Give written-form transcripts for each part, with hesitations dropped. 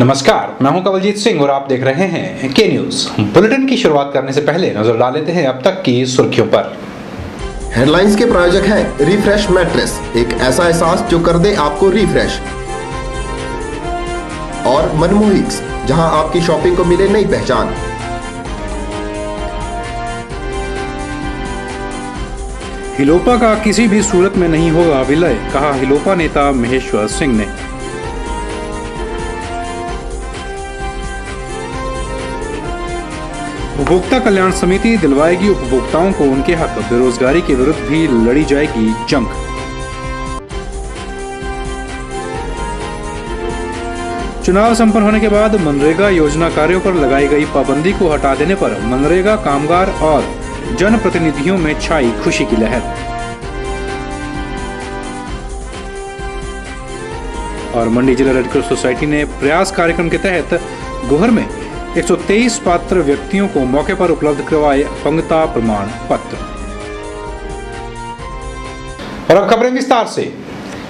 नमस्कार, मैं हूं कवलजीत सिंह और आप देख रहे हैं के न्यूज। बुलेटिन की शुरुआत करने से पहले नजर डाल लेते हैं अब तक की सुर्खियों पर। हेडलाइंस के प्रायोजक हैं रिफ्रेश मैट्रेस, एक ऐसा एहसास जो कर दे आपको रिफ्रेश, और मनमोहिक्स, जहां आपकी शॉपिंग को मिले नई पहचान। हिलोपा का किसी भी सूरत में नहीं होगा विलय, कहा हिलोपा नेता महेश्वर सिंह ने। उपभोक्ता कल्याण समिति दिलवाएगी उपभोक्ताओं को उनके हक, बेरोजगारी के विरुद्ध भी लड़ी जाएगी जंग। चुनाव संपन्न होने के बाद मनरेगा योजना कार्यों पर लगाई गई पाबंदी को हटा देने पर मनरेगा कामगार और जनप्रतिनिधियों में छाई खुशी की लहर। और मंडी जिला रेड क्रॉस सोसाइटी ने प्रयास कार्यक्रम के तहत गोहर में 123 पात्र व्यक्तियों को मौके पर उपलब्ध करवाए अपंगता प्रमाण पत्र। और अब खबरें विस्तार से।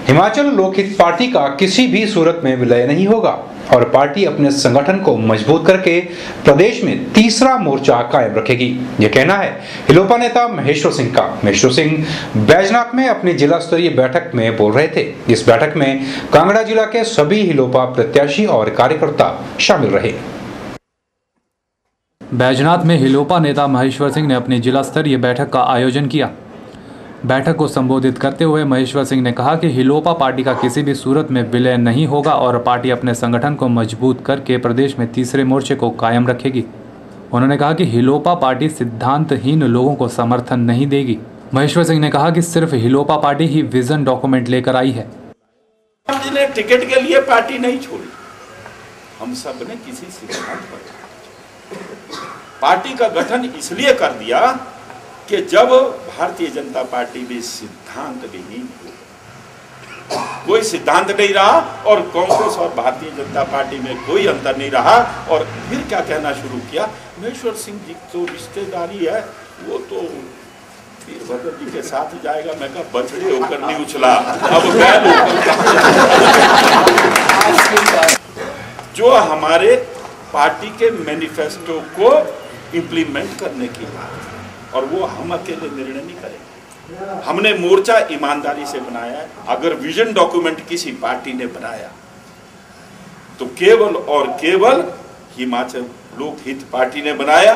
हिमाचल लोकहित पार्टी का किसी भी सूरत में विलय नहीं होगा और पार्टी अपने संगठन को मजबूत करके प्रदेश में तीसरा मोर्चा कायम रखेगी, यह कहना है हिलोपा नेता महेश्वर सिंह का। महेश्वर सिंह बैजनाथ में अपनी जिला स्तरीय बैठक में बोल रहे थे। इस बैठक में कांगड़ा जिला के सभी हिलोपा प्रत्याशी और कार्यकर्ता शामिल रहे। बैजनाथ में हिलोपा नेता महेश्वर सिंह ने अपनी जिला स्तरीय बैठक का आयोजन किया। बैठक को संबोधित करते हुए महेश्वर सिंह ने कहा कि हिलोपा पार्टी का किसी भी सूरत में विलय नहीं होगा और पार्टी अपने संगठन को मजबूत करके प्रदेश में तीसरे मोर्चे को कायम रखेगी। उन्होंने कहा कि हिलोपा पार्टी सिद्धांतहीन लोगों को समर्थन नहीं देगी। महेश्वर सिंह ने कहा कि सिर्फ हिलोपा पार्टी ही विजन डॉक्यूमेंट लेकर आई है। हमने टिकट के लिए पार्टी नहीं छोड़ी, हम सब ने किसी सिद्धांत पर पार्टी का गठन इसलिए कर दिया कि जब भारतीय जनता पार्टी में सिद्धांत विहीन हो, कोई सिद्धांत नहीं रहा और कांग्रेस और भारतीय जनता पार्टी में कोई अंतर नहीं रहा, और फिर क्या कहना शुरू किया, महेश्वर सिंह जी तो रिश्तेदारी है, वो तो वीरभद्र जी के साथ जाएगा। मैं कहा बछड़े होकर नहीं उछला, अब बैल होकर। जो हमारे पार्टी के मैनिफेस्टो को इंप्लीमेंट करने की बात, और वो हम अकेले निर्णय नहीं करेंगे। हमने मोर्चा ईमानदारी से बनाया है। अगर विजन डॉक्यूमेंट किसी पार्टी ने बनाया तो केवल और केवल हिमाचल लोकहित पार्टी ने बनाया।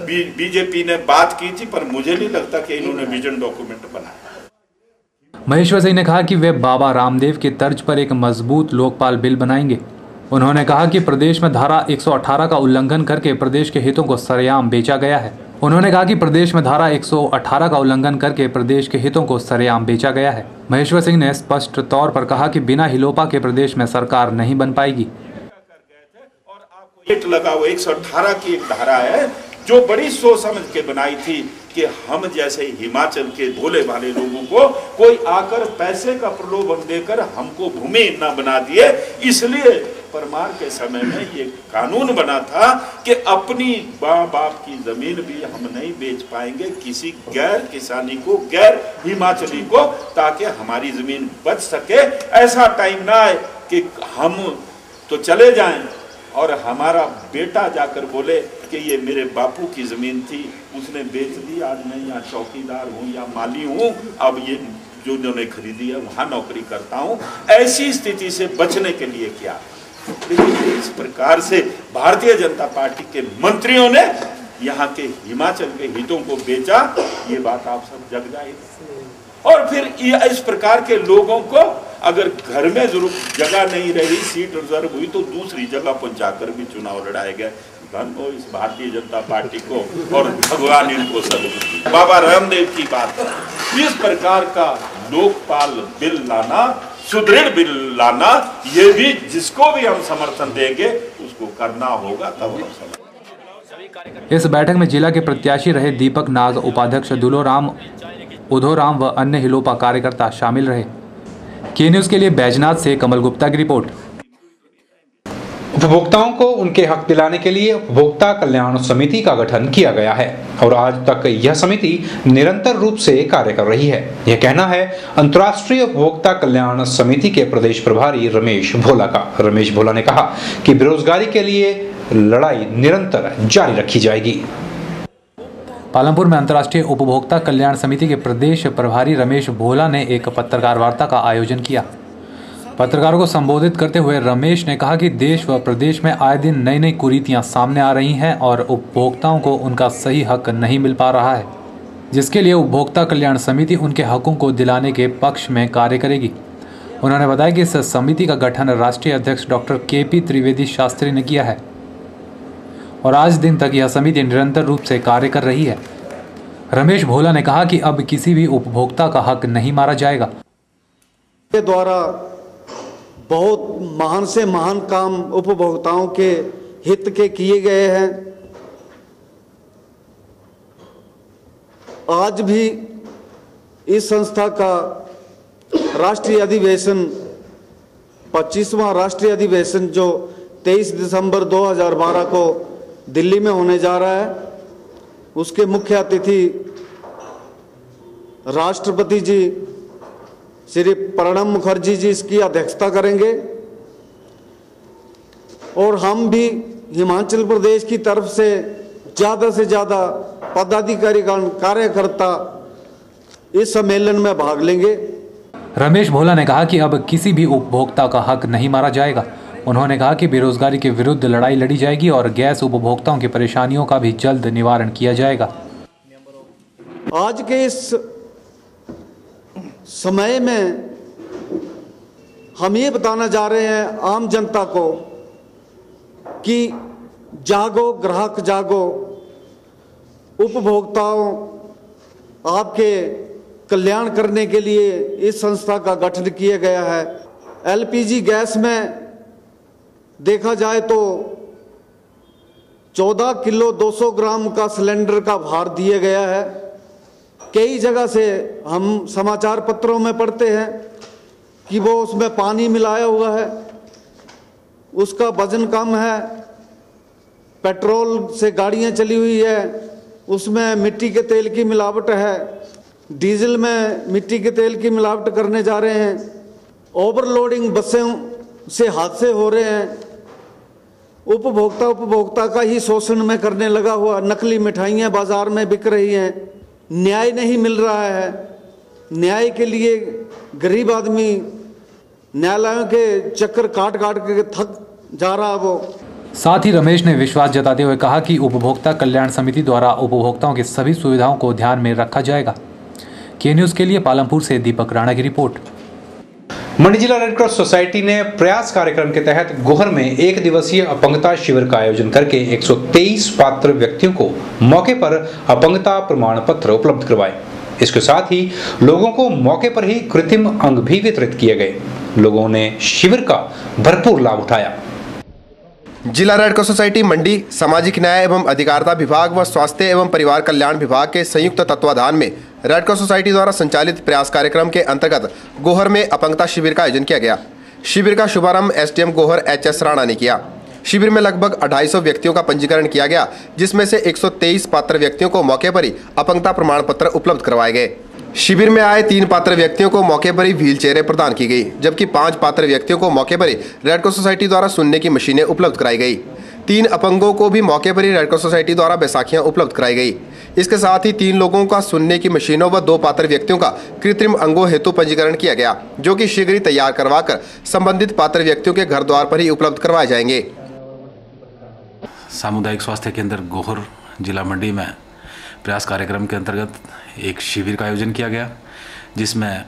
बीजेपी ने बात की थी, पर मुझे नहीं लगता कि इन्होंने विजन डॉक्यूमेंट बनाया। महेश्वर सिंह ने कहा कि वे बाबा रामदेव की तर्ज पर एक मजबूत लोकपाल बिल बनाएंगे। उन्होंने कहा कि प्रदेश में धारा 118 का उल्लंघन करके प्रदेश के हितों को सरेआम बेचा गया है। उन्होंने कहा कि प्रदेश में धारा 118 का उल्लंघन करके प्रदेश के हितों को सरेआम बेचा गया है। महेश्वर सिंह ने स्पष्ट तौर पर कहा कि बिना हिलोपा के प्रदेश में सरकार नहीं बन पाएगी। लगा हुआ 118 की एक धारा है जो बड़ी सोच समझ के बनाई थी कि हम जैसे हिमाचल के भोले भाले लोगों को कोई आकर पैसे का प्रलोभन देकर हमको भूमि न बना दिए। इसलिए परमार के समय में ये कानून बना था कि अपनी माँ बाप की जमीन भी हम नहीं बेच पाएंगे किसी गैर किसानी को, गैर हिमाचली को, ताकि हमारी जमीन बच सके। ऐसा टाइम ना आए कि हम तो चले जाएं और हमारा बेटा जाकर बोले कि ये मेरे बापू की जमीन थी, उसने बेच दी, आज मैं यहाँ चौकीदार हूँ या माली हूँ, अब ये जो उन्होंने खरीदी है वहाँ नौकरी करता हूँ। ऐसी स्थिति से बचने के लिए किया। लेकिन इस प्रकार से भारतीय जनता पार्टी के मंत्रियों ने यहाँ के हिमाचल के हितों को बेचा, ये बात आप सब जग जाएगी। और फिर इस प्रकार के लोगों को अगर घर में जगह नहीं रही, सीट रिजर्व हुई, तो दूसरी जगह पहुंचाकर भी चुनाव लड़ाए गए। धन हो इस भारतीय जनता पार्टी को और भगवान इनको सब। बाबा रामदेव की बात, इस प्रकार का लोकपाल बिल लाना, सुदृढ़ बिल लाना, ये भी जिसको भी हम समर्थन देंगे उसको करना होगा, तब हम समर्थन। इस बैठक में जिला के प्रत्याशी रहे दीपक नाग, उपाध्यक्ष दुलोराम, उधोराम व अन्य हिलोपा कार्यकर्ता शामिल रहे। के न्यूज के लिए बैजनाथ से कमल गुप्ता की रिपोर्ट। उपभोक्ताओं को उनके हक दिलाने के लिए उपभोक्ता कल्याण समिति का गठन किया गया है और आज तक यह समिति निरंतर रूप से कार्य कर रही है। यह कहना है अंतर्राष्ट्रीय उपभोक्ता कल्याण समिति के प्रदेश प्रभारी रमेश भोला का। रमेश भोला ने कहा कि बेरोजगारी के लिए लड़ाई निरंतर जारी रखी जाएगी। पालमपुर में अंतर्राष्ट्रीय उपभोक्ता कल्याण समिति के प्रदेश प्रभारी रमेश भोला ने एक पत्रकार वार्ता का आयोजन किया। पत्रकारों को संबोधित करते हुए रमेश ने कहा कि देश व प्रदेश में आए दिन नई नई कुरीतियां सामने आ रही हैं और उपभोक्ताओं को उनका सही हक नहीं मिल पा रहा है, जिसके लिए उपभोक्ता कल्याण समिति उनके हकों को दिलाने के पक्ष में कार्य करेगी। उन्होंने बताया कि इस समिति का गठन राष्ट्रीय अध्यक्ष डॉक्टर KP त्रिवेदी शास्त्री ने किया है और आज दिन तक यह समिति निरंतर रूप से कार्य कर रही है। रमेश भोला ने कहा कि अब किसी भी उपभोक्ता का हक नहीं मारा जाएगा। के द्वारा बहुत महान से महान काम उपभोक्ताओं के हित के किए गए हैं। आज भी इस संस्था का राष्ट्रीय अधिवेशन 25वां राष्ट्रीय अधिवेशन जो 23 दिसंबर 2012 को दिल्ली में होने जा रहा है, उसके मुख्य अतिथि राष्ट्रपति जी श्री प्रणब मुखर्जी जी इसकी अध्यक्षता करेंगे और हम भी हिमाचल प्रदेश की तरफ से ज़्यादा पदाधिकारी कार्यकर्ता इस सम्मेलन में भाग लेंगे। रमेश भोला ने कहा कि अब किसी भी उपभोक्ता का हक नहीं मारा जाएगा। उन्होंने कहा कि बेरोजगारी के विरुद्ध लड़ाई लड़ी जाएगी और गैस उपभोक्ताओं की परेशानियों का भी जल्द निवारण किया जाएगा। आज के इस समय में हम ये बताना जा रहे हैं आम जनता को कि जागो ग्राहक जागो, उपभोक्ताओं आपके कल्याण करने के लिए इस संस्था का गठन किया गया है। LPG गैस में देखा जाए तो 14 किलो 200 ग्राम का सिलेंडर का भार दिया गया है। कई जगह से हम समाचार पत्रों में पढ़ते हैं कि वो उसमें पानी मिलाया हुआ है, उसका वजन कम है, पेट्रोल से गाड़ियां चली हुई है, उसमें मिट्टी के तेल की मिलावट है, डीजल में मिट्टी के तेल की मिलावट करने जा रहे हैं, ओवरलोडिंग बसों से हादसे हो रहे हैं, उपभोक्ता का ही शोषण में करने लगा हुआ, नकली मिठाइयाँ बाजार में बिक रही हैं, न्याय नहीं मिल रहा है। न्याय के लिए गरीब आदमी न्यायालयों के चक्कर काट के थक जा रहा है। वो साथ ही रमेश ने विश्वास जताते हुए कहा कि उपभोक्ता कल्याण समिति द्वारा उपभोक्ताओं की सभी सुविधाओं को ध्यान में रखा जाएगा। के न्यूज़ के लिए पालमपुर से दीपक राणा की रिपोर्ट। मंडी जिला रेड क्रॉस सोसाइटी ने प्रयास कार्यक्रम के तहत गोहर में एक दिवसीय अपंगता शिविर का आयोजन करके 123 पात्र व्यक्तियों को मौके पर अपंगता प्रमाण पत्र उपलब्ध करवाए। इसके साथ ही लोगों को मौके पर ही कृत्रिम अंग भी वितरित किए गए। लोगों ने शिविर का भरपूर लाभ उठाया। जिला रेड क्रॉस सोसाइटी मंडी सामाजिक न्याय एवं अधिकारिता विभाग व स्वास्थ्य एवं परिवार कल्याण विभाग के संयुक्त तत्वाधान में रेड क्रॉस सोसाइटी द्वारा संचालित प्रयास कार्यक्रम के अंतर्गत गोहर में अपंगता शिविर का आयोजन किया गया। शिविर का शुभारंभ SDM गोहर HS राणा ने किया। शिविर में लगभग 250 व्यक्तियों का पंजीकरण किया गया, जिसमें से 123 पात्र व्यक्तियों को मौके पर ही अपंगता प्रमाण पत्र उपलब्ध करवाए गए। शिविर में आए 3 पात्र व्यक्तियों को मौके पर ही व्हील चेयरें प्रदान की गई, जबकि 5 पात्र व्यक्तियों को मौके पर ही रेड क्रॉस सोसाइटी द्वारा सुनने की मशीनें उपलब्ध कराई गई। 3 अपंगों को भी मौके पर ही रेड क्रॉस सोसाइटी द्वारा बैसाखियां उपलब्ध कराई गई। इसके साथ ही 3 लोगों का सुनने की मशीनों व 2 पात्र व्यक्तियों का कृत्रिम अंगों हेतु पंजीकरण किया गया, जो कि शीघ्र ही तैयार करवाकर संबंधित पात्र व्यक्तियों के घर द्वार पर ही उपलब्ध करवाए जाएंगे। सामुदायिक स्वास्थ्य केंद्र गोहर जिला मंडी में प्रयास कार्यक्रम के अंतर्गत एक शिविर का आयोजन किया गया, जिसमें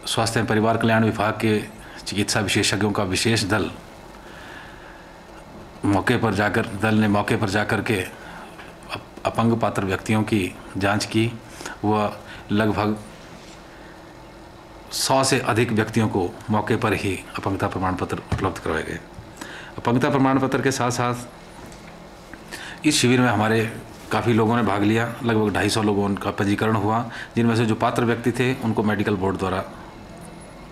स्वास्थ्य एवं परिवार कल्याण विभाग के चिकित्सा विशेषज्ञों का विशेष दल ने मौके पर जाकर के अपंग पात्र व्यक्तियों की जांच की व लगभग 100 से अधिक व्यक्तियों को मौके पर ही अपंगता प्रमाण पत्र उपलब्ध करवाए गए। अपंगता प्रमाण पत्र के साथ साथ इस शिविर में हमारे काफ़ी लोगों ने भाग लिया। लगभग 250 लोगों का पंजीकरण हुआ, जिनमें से जो पात्र व्यक्ति थे उनको मेडिकल बोर्ड द्वारा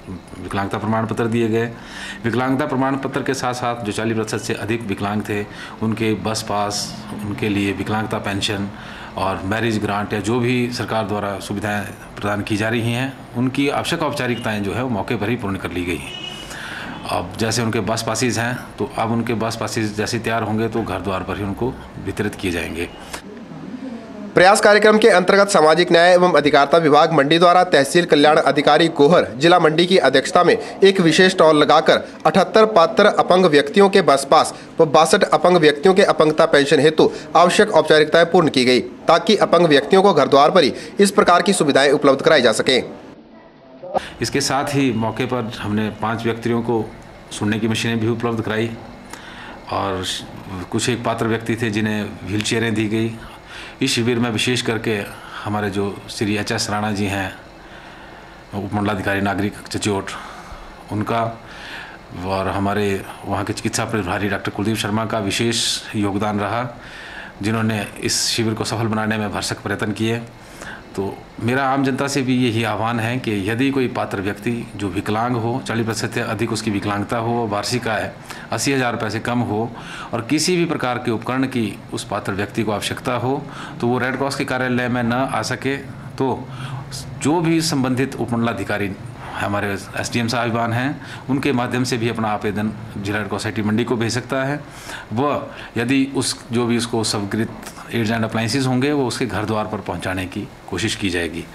विकलांगता प्रमाण पत्र दिए गए। विकलांगता प्रमाण पत्र के साथ साथ जो 40% से अधिक विकलांग थे उनके बस पास, उनके लिए विकलांगता पेंशन और मैरिज ग्रांट या जो भी सरकार द्वारा सुविधाएं प्रदान की जा रही हैं, उनकी आवश्यक औपचारिकताएं जो है वो मौके पर ही पूर्ण कर ली गई हैं। अब जैसे उनके बस पासेज हैं तो अब उनके बस पासेज जैसे तैयार होंगे तो घर द्वार पर ही उनको वितरित किए जाएंगे। प्रयास कार्यक्रम के अंतर्गत सामाजिक न्याय एवं अधिकारिता विभाग मंडी द्वारा तहसील कल्याण अधिकारी गोहर जिला मंडी की अध्यक्षता में एक विशेष स्टॉल लगाकर 78 पात्र अपंग व्यक्तियों के बस पास व 62 अपंग व्यक्तियों के अपंगता पेंशन हेतु आवश्यक औपचारिकताएं पूर्ण की गई, ताकि अपंग व्यक्तियों को घर द्वार पर ही इस प्रकार की सुविधाएं उपलब्ध कराई जा सके। इसके साथ ही मौके पर हमने 5 व्यक्तियों को सुनने की मशीनें भी उपलब्ध कराई और कुछ एक पात्र व्यक्ति थे जिन्हें व्हील चेयरें दी गई। इस शिविर में विशेष करके हमारे जो श्री HS राणा जी हैं, उपमंडलाधिकारी नागरिक चचोट, उनका और हमारे वहाँ के चिकित्सा प्रभारी डॉक्टर कुलदीप शर्मा का विशेष योगदान रहा, जिन्होंने इस शिविर को सफल बनाने में भरसक प्रयत्न किए। तो मेरा आम जनता से भी यही आह्वान है कि यदि कोई पात्र व्यक्ति जो विकलांग हो, 40% से अधिक उसकी विकलांगता हो, वार्षिक आय 80,000 रुपये से कम हो और किसी भी प्रकार के उपकरण की उस पात्र व्यक्ति को आवश्यकता हो, तो वो रेड क्रॉस के कार्यालय में न आ सके तो जो भी संबंधित उपमंडलाधिकारी हमारे SDM साहिबान हैं उनके माध्यम से भी अपना आवेदन जिला रेड क्रॉस सोसाइटी मंडी को भेज सकता है। वह यदि उस जो भी उसको स्वीकृत एड्स एंड अप्लायंसेस होंगे वो उसके घर द्वार पर पहुंचाने की कोशिश की जाएगी।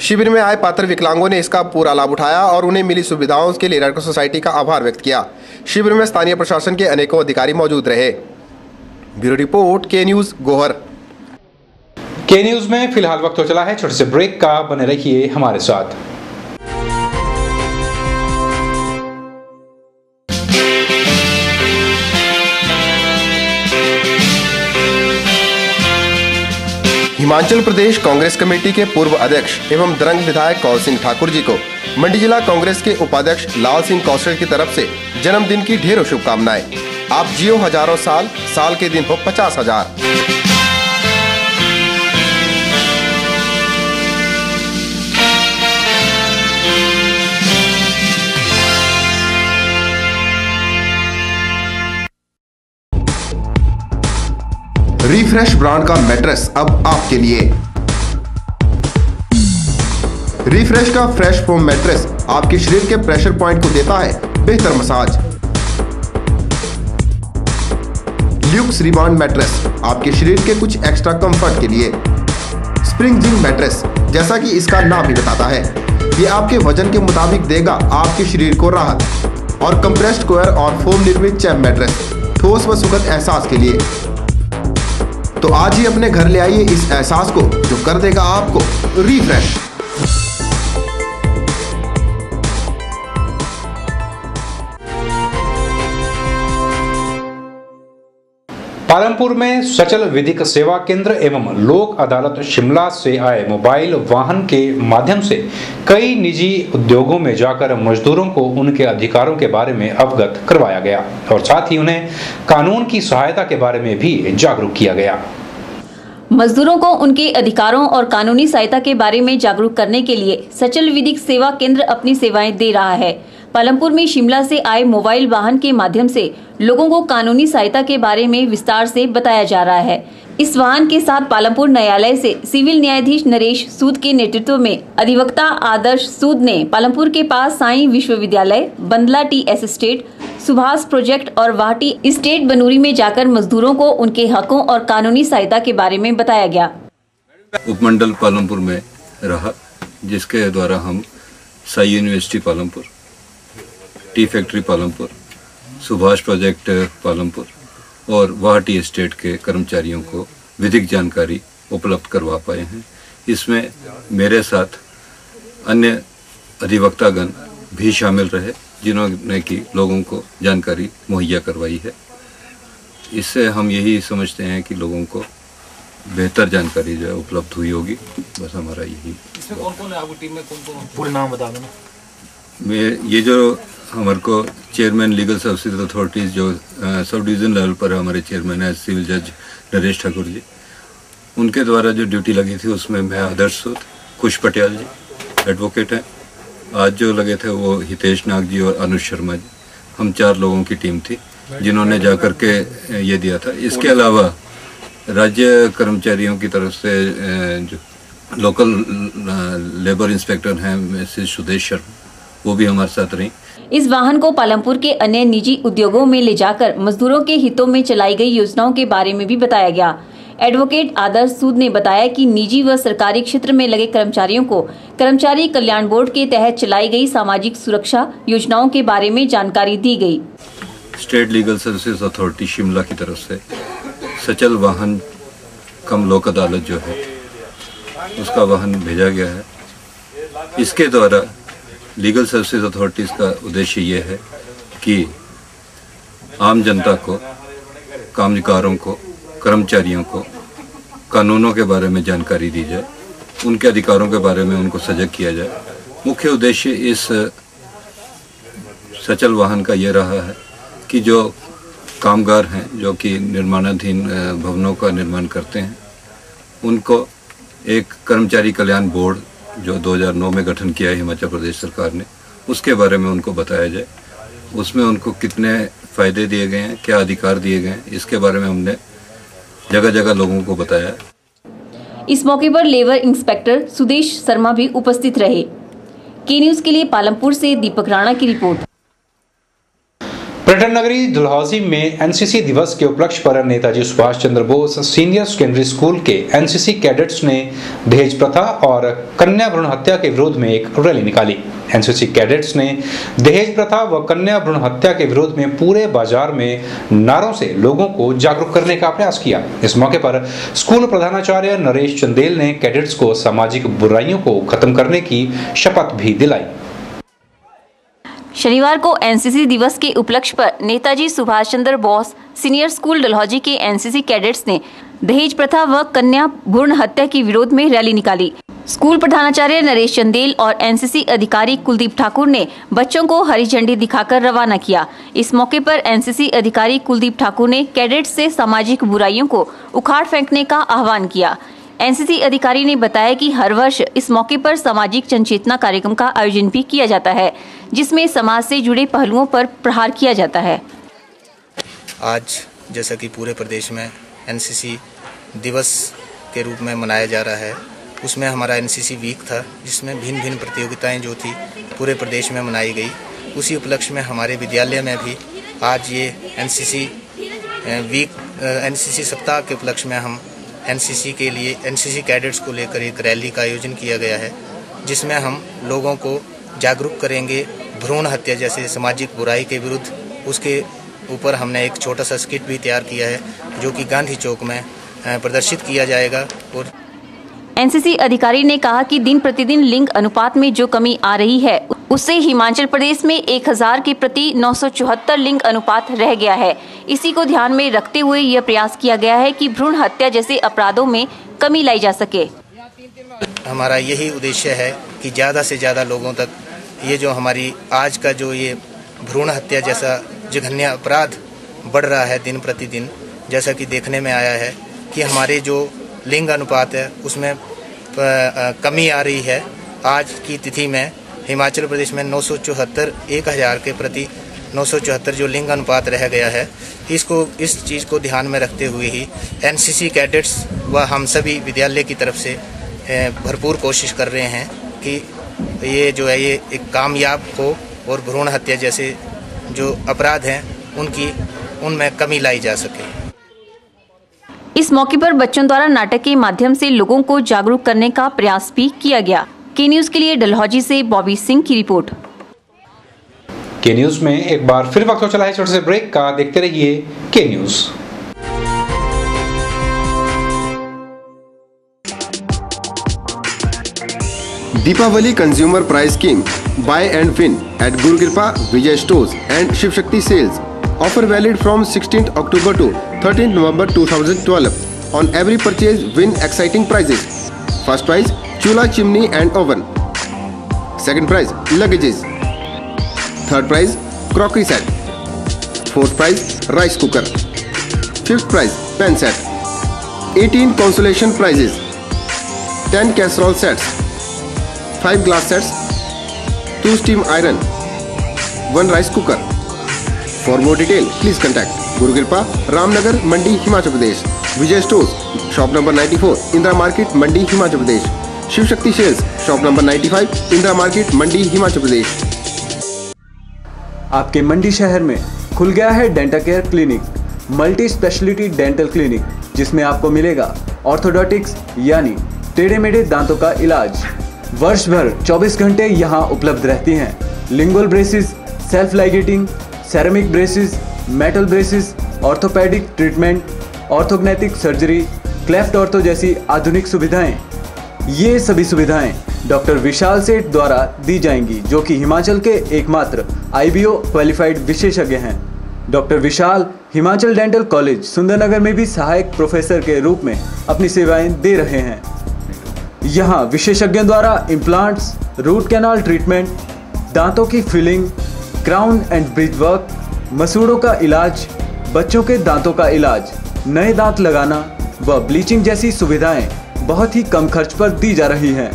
शिविर में आए पात्र विकलांगों ने इसका पूरा लाभ उठाया और उन्हें मिली सुविधाओं के लिए रेड क्रॉस सोसाइटी का आभार व्यक्त किया। शिविर में स्थानीय प्रशासन के अनेकों अधिकारी मौजूद रहे। ब्यूरो रिपोर्ट, के न्यूज, गोहर। के न्यूज में फिलहाल वक्त हो चला है छोटे से ब्रेक का, बने रहिए हमारे साथ। हिमाचल प्रदेश कांग्रेस कमेटी के पूर्व अध्यक्ष एवं दरंग विधायक कौल सिंह ठाकुर जी को मंडी जिला कांग्रेस के उपाध्यक्ष लाल सिंह कौशल की तरफ से जन्मदिन की ढेरों शुभकामनाएं। आप जियो हजारों साल, साल के दिन हो 50,000। रिफ्रेश ब्रांड का मैट्रेस अब आपके लिए। रिफ्रेश का फ्रेश फोम मैट्रेस आपके शरीर के प्रेशर पॉइंट को देता है बेहतर मसाज। ल्यूक्स रिबाउंड मैट्रेस आपके शरीर के कुछ एक्स्ट्रा कंफर्ट के लिए। स्प्रिंग जिंक मैट्रेस, जैसा कि इसका नाम ही बताता है, ये आपके वजन के मुताबिक देगा आपके शरीर को राहत। और कंप्रेस्ड कोयर और फोम निर्मित चैम्प मैट्रेस, ठोस व सुखद एहसास के लिए। तो आज ही अपने घर ले आइए इस एहसास को जो कर देगा आपको रिफ्रेश। पालमपुर में सचल विधिक सेवा केंद्र एवं लोक अदालत शिमला से आए मोबाइल वाहन के माध्यम से कई निजी उद्योगों में जाकर मजदूरों को उनके अधिकारों के बारे में अवगत करवाया गया और साथ ही उन्हें कानून की सहायता के बारे में भी जागरूक किया गया। मजदूरों को उनके अधिकारों और कानूनी सहायता के बारे में जागरूक करने के लिए सचल विधिक सेवा केंद्र अपनी सेवाएं दे रहा है। पालमपुर में शिमला से आए मोबाइल वाहन के माध्यम से लोगों को कानूनी सहायता के बारे में विस्तार से बताया जा रहा है। इस वाहन के साथ पालमपुर न्यायालय से सिविल न्यायाधीश नरेश सूद के नेतृत्व में अधिवक्ता आदर्श सूद ने पालमपुर के पास साई विश्वविद्यालय, Bandla TS estate, Subhash project और वाहटी एस्टेट बनूरी में जाकर मजदूरों को उनके हकों और कानूनी सहायता के बारे में बताया गया। उपमंडल पालमपुर में रहा, जिसके द्वारा हम Sai university Palampur, tea factory Palampur, Subhash project Palampur और वाहटी एस्टेट के कर्मचारियों को विधिक जानकारी उपलब्ध करवा पाए हैं। इसमें मेरे साथ अन्य अधिवक्तागण भी शामिल रहे, जिन्होंने की लोगों को जानकारी मुहैया करवाई है। इससे हम यही समझते हैं कि लोगों को बेहतर जानकारी जो है उपलब्ध हुई होगी। बस हमारा यही। इसमें कौन-कौन है आपकी टीम में, कौन-कौन पूरे नाम बता देना। ये जो हमारे को चेयरमैन लीगल सर्विसेज अथॉरिटीज़ जो सब डिवीज़न लेवल पर हमारे चेयरमैन है सिविल जज नरेश ठाकुर जी, उनके द्वारा जो ड्यूटी लगी थी उसमें मैं आदर्श सूद, खुश पटियाल जी एडवोकेट हैं आज जो लगे थे वो हितेश नाग जी और अनुज शर्मा जी, हम 4 लोगों की टीम थी जिन्होंने जाकर के ये दिया था। इसके अलावा राज्य कर्मचारियों की तरफ से जो लोकल लेबर इंस्पेक्टर हैं मिसेस सुदेश शर्मा, वो भी हमारे साथ रही। इस वाहन को पालमपुर के अन्य निजी उद्योगों में ले जाकर मजदूरों के हितों में चलाई गई योजनाओं के बारे में भी बताया गया। एडवोकेट आदर्श सूद ने बताया कि निजी व सरकारी क्षेत्र में लगे कर्मचारियों को कर्मचारी कल्याण बोर्ड के तहत चलाई गई सामाजिक सुरक्षा योजनाओं के बारे में जानकारी दी गई। State legal services authority Shimla की तरफ से सचल वाहन कम लोक अदालत जो है उसका वाहन भेजा गया है। इसके द्वारा लीगल सर्विसेज अथॉरिटीज़ का उद्देश्य ये है कि आम जनता को, कामगारों को, कर्मचारियों को कानूनों के बारे में जानकारी दी जाए, उनके अधिकारों के बारे में उनको सजग किया जाए। मुख्य उद्देश्य इस सचल वाहन का ये रहा है कि जो कामगार हैं जो कि निर्माणाधीन भवनों का निर्माण करते हैं, उनको एक कर्मचारी कल्याण बोर्ड जो 2009 में गठन किया है हिमाचल प्रदेश सरकार ने, उसके बारे में उनको बताया जाए। उसमें उनको कितने फ़ायदे दिए गए हैं, क्या अधिकार दिए गए हैं, इसके बारे में हमने जगह जगह लोगों को बताया। इस मौके पर लेबर इंस्पेक्टर सुदेश शर्मा भी उपस्थित रहे। के न्यूज़ के लिए पालमपुर से दीपक राणा की रिपोर्ट। पर्यटन नगरी डलहौजी में एनसीसी दिवस के उपलक्ष्य पर Netaji Subhash Chandra Bose senior secondary school के एनसीसी कैडेट्स ने दहेज प्रथा और कन्या भ्रूण हत्या के विरोध में एक रैली निकाली। एनसीसी कैडेट्स ने दहेज प्रथा व कन्या भ्रूण हत्या के विरोध में पूरे बाजार में नारों से लोगों को जागरूक करने का प्रयास किया। इस मौके पर स्कूल प्रधानाचार्य नरेश चंदेल ने कैडेट्स को सामाजिक बुराइयों को खत्म करने की शपथ भी दिलाई। शनिवार को एनसीसी दिवस के उपलक्ष्य पर नेताजी सुभाष चंद्र बोस सीनियर स्कूल डलहौजी के एनसीसी कैडेट्स ने दहेज प्रथा व कन्या भ्रूण हत्या के विरोध में रैली निकाली। स्कूल प्रधानाचार्य नरेश चंदेल और एनसीसी अधिकारी कुलदीप ठाकुर ने बच्चों को हरी झंडी दिखाकर रवाना किया। इस मौके पर एनसीसी अधिकारी कुलदीप ठाकुर ने कैडेट्स से सामाजिक बुराइयों को उखाड़ फेंकने का आह्वान किया। एनसीसी अधिकारी ने बताया कि हर वर्ष इस मौके पर सामाजिक जनचेतना कार्यक्रम का आयोजन भी किया जाता है, जिसमें समाज से जुड़े पहलुओं पर प्रहार किया जाता है। आज जैसा कि पूरे प्रदेश में एनसीसी दिवस के रूप में मनाया जा रहा है, उसमें हमारा एनसीसी वीक था, जिसमें भिन्न भिन्न प्रतियोगिताएं जो थी पूरे प्रदेश में मनाई गई। उसी उपलक्ष्य में हमारे विद्यालय में भी आज ये एनसीसी वीक, एनसीसी सप्ताह के उपलक्ष्य में हम एनसीसी के लिए, एनसीसी कैडेट्स को लेकर एक रैली का आयोजन किया गया है, जिसमें हम लोगों को जागरूक करेंगे भ्रूण हत्या जैसे सामाजिक बुराई के विरुद्ध। उसके ऊपर हमने एक छोटा सा स्किट भी तैयार किया है, जो कि गांधी चौक में प्रदर्शित किया जाएगा। और एनसीसी अधिकारी ने कहा कि दिन प्रतिदिन लिंग अनुपात में जो कमी आ रही है, उससे हिमाचल प्रदेश में 1000 के प्रति 974 लिंग अनुपात रह गया है। इसी को ध्यान में रखते हुए यह प्रयास किया गया है कि भ्रूण हत्या जैसे अपराधों में कमी लाई जा सके। हमारा यही उद्देश्य है कि ज़्यादा से ज़्यादा लोगों तक ये जो हमारी आज का जो ये भ्रूण हत्या जैसा जघन्य अपराध बढ़ रहा है दिन प्रतिदिन, जैसा कि देखने में आया है कि हमारे जो लिंग अनुपात है उसमें कमी आ रही है। आज की तिथि में हिमाचल प्रदेश में 974, 1000 के प्रति 974 जो लिंग अनुपात रह गया है, इस चीज़ को ध्यान में रखते हुए ही एनसीसी कैडेट्स व हम सभी विद्यालय की तरफ से भरपूर कोशिश कर रहे हैं कि ये जो है ये एक कामयाब हो और भ्रूण हत्या जैसे जो अपराध हैं उनमें कमी लाई जा सके। इस मौके पर बच्चों द्वारा नाटक के माध्यम से लोगों को जागरूक करने का प्रयास भी किया गया। के न्यूज़ के लिए डलहौजी से बॉबी सिंह की रिपोर्ट। के न्यूज़ में एक बार फिर वक्त हो चला है छोटे से ब्रेक का। देखते रहिए K news. Deepawali consumer price scheme buy and win at Guru Kripa Vijay stores and Shiv Shakti sales. Offer valid from 16th October to 13th November 2012. On every purchase, win exciting prizes. First prize, chula, chimney and oven. Second prize, luggages. Third prize, crockery set. Fourth prize, rice cooker. Fifth prize, pen set. 18 consolation prizes. 10 casserole sets. 5 glass sets. 2 steam iron, 1 rice cooker. For more detail please contact Guru Kripa, Ramnagar, Mandi, Himachal Pradesh. Vijay stores, shop number 94, Indira market, Mandi, Himachal Pradesh. Shiv Shakti sales, shop number 95, Indira market, Mandi, Himachal Pradesh. आपके मंडी शहर में खुल गया है Dentacare clinic, multi speciality dental clinic, जिसमें आपको मिलेगा orthodontics यानी टेढ़े मेढ़े दांतों का इलाज। वर्ष भर 24 घंटे यहाँ उपलब्ध रहती हैं lingual braces, self ligating, ceramic braces, metal braces, orthopedic treatment, orthognathic surgery, cleft ortho जैसी आधुनिक सुविधाएं। ये सभी सुविधाएं डॉक्टर विशाल सेठ द्वारा दी जाएंगी, जो कि हिमाचल के एकमात्र IBO क्वालिफाइड विशेषज्ञ हैं। डॉक्टर विशाल हिमाचल डेंटल कॉलेज सुंदरनगर में भी सहायक प्रोफेसर के रूप में अपनी सेवाएं दे रहे हैं। यहाँ विशेषज्ञों द्वारा इम्प्लांट्स, रूट कैनाल ट्रीटमेंट, दांतों की filling, crown and bridge work, मसूड़ों का इलाज, बच्चों के दांतों का इलाज, नए दांत लगाना व ब्लीचिंग जैसी सुविधाएं बहुत ही कम खर्च पर दी जा रही हैं।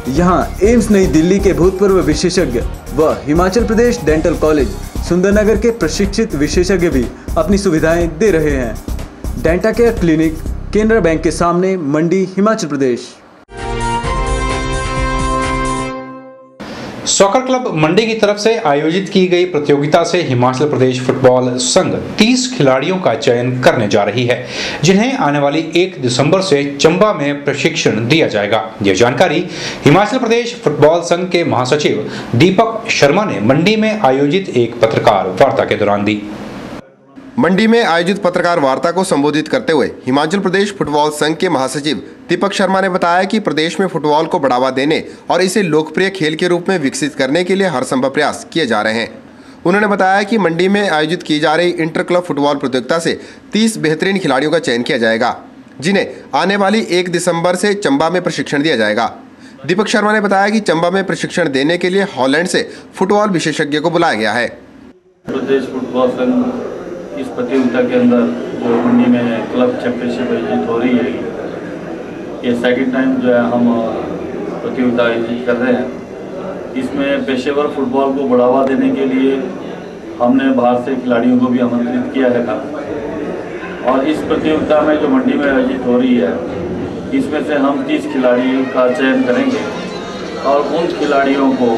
यहाँ एम्स नई दिल्ली के भूतपूर्व विशेषज्ञ व हिमाचल प्रदेश डेंटल कॉलेज सुंदरनगर के प्रशिक्षित विशेषज्ञ भी अपनी सुविधाएं दे रहे हैं। डेंटाकेयर क्लिनिक, केनरा बैंक के सामने, मंडी, हिमाचल प्रदेश। सॉकर क्लब मंडी की तरफ से आयोजित की गई प्रतियोगिता से हिमाचल प्रदेश फुटबॉल संघ 30 खिलाड़ियों का चयन करने जा रही है, जिन्हें आने वाली 1 दिसंबर से चंबा में प्रशिक्षण दिया जाएगा। यह जानकारी हिमाचल प्रदेश फुटबॉल संघ के महासचिव दीपक शर्मा ने मंडी में आयोजित एक पत्रकार वार्ता के दौरान दी। मंडी में आयोजित पत्रकार वार्ता को संबोधित करते हुए हिमाचल प्रदेश फुटबॉल संघ के महासचिव दीपक शर्मा ने बताया कि प्रदेश में फुटबॉल को बढ़ावा देने और इसे लोकप्रिय खेल के रूप में विकसित करने के लिए हर संभव प्रयास किए जा रहे हैं। उन्होंने बताया कि मंडी में आयोजित की जा रही इंटर क्लब फुटबॉल प्रतियोगिता से 30 बेहतरीन खिलाड़ियों का चयन किया जाएगा, जिन्हें आने वाली 1 दिसंबर से चंबा में प्रशिक्षण दिया जाएगा। दीपक शर्मा ने बताया कि चंबा में प्रशिक्षण देने के लिए हॉलैंड से फुटबॉल विशेषज्ञ को बुलाया गया है। प्रदेश फुटबॉल संघ इस प्रतियोगिता के अंदर जो मंडी में क्लब चैंपियनशिप आयोजित हो रही है, ये सेकंड टाइम जो है हम प्रतियोगिता आयोजित कर रहे हैं। इसमें पेशेवर फुटबॉल को बढ़ावा देने के लिए हमने बाहर से खिलाड़ियों को भी आमंत्रित किया है और इस प्रतियोगिता में जो मंडी में आयोजित हो रही है, इसमें से हम 30 खिलाड़ियों का चयन करेंगे और उन खिलाड़ियों को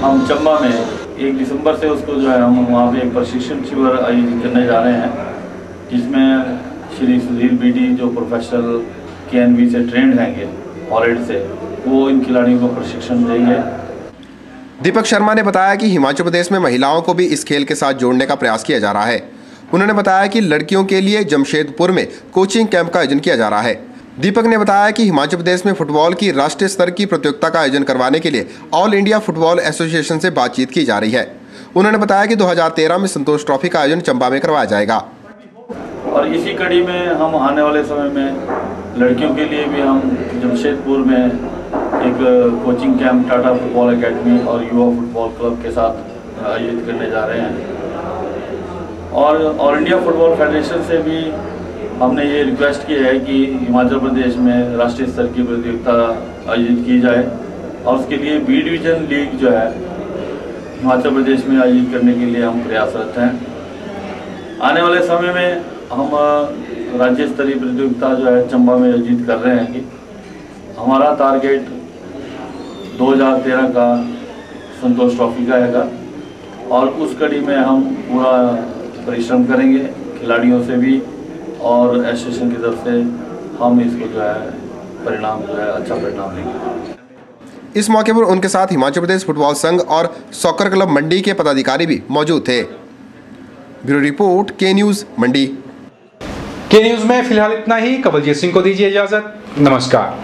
हम चंबा में 1 दिसंबर से उसको जो है हम वहाँ पे एक प्रशिक्षण शिविर आयोजित करने जा रहे हैं, जिसमें श्री सुधीर बीडी जो प्रोफेशनल KNV से ट्रेंड हैंगे हॉलैंड से, वो इन खिलाड़ियों को प्रशिक्षण देंगे। दीपक शर्मा ने बताया कि हिमाचल प्रदेश में महिलाओं को भी इस खेल के साथ जोड़ने का प्रयास किया जा रहा है। उन्होंने बताया कि लड़कियों के लिए जमशेदपुर में कोचिंग कैंप का आयोजन किया जा रहा है। दीपक ने बताया कि हिमाचल प्रदेश में फुटबॉल की राष्ट्रीय स्तर की प्रतियोगिता का आयोजन करवाने के लिए ऑल इंडिया फुटबॉल एसोसिएशन से बातचीत की जा रही है। उन्होंने बताया कि 2013 में संतोष ट्रॉफी का आयोजन चंबा में करवाया जाएगा और इसी कड़ी में हम आने वाले समय में लड़कियों के लिए भी हम जमशेदपुर में एक coaching camp Tata football academy और युवा फुटबॉल क्लब के साथ आयोजित करने जा रहे हैं। और ऑल इंडिया फुटबॉल फेडरेशन से भी हमने ये रिक्वेस्ट की है कि हिमाचल प्रदेश में राष्ट्रीय स्तर की प्रतियोगिता आयोजित की जाए और उसके लिए B डिवीज़न लीग जो है हिमाचल प्रदेश में आयोजित करने के लिए हम प्रयासरत हैं। आने वाले समय में हम राज्य स्तरीय प्रतियोगिता जो है चंबा में आयोजित कर रहे हैं कि हमारा टारगेट 2013 का संतोष ट्रॉफी का है और उस कड़ी में हम पूरा परिश्रम करेंगे खिलाड़ियों से भी और एसोसिएशन की तरफ से हम इसको जो है परिणाम जो है अच्छा परिणाम देंगे। इस मौके पर उनके साथ हिमाचल प्रदेश फुटबॉल संघ और सॉकर क्लब मंडी के पदाधिकारी भी मौजूद थे। ब्यूरो रिपोर्ट, के न्यूज़ मंडी। के न्यूज़ में फिलहाल इतना ही। कवलजीत सिंह को दीजिए इजाजत। नमस्कार।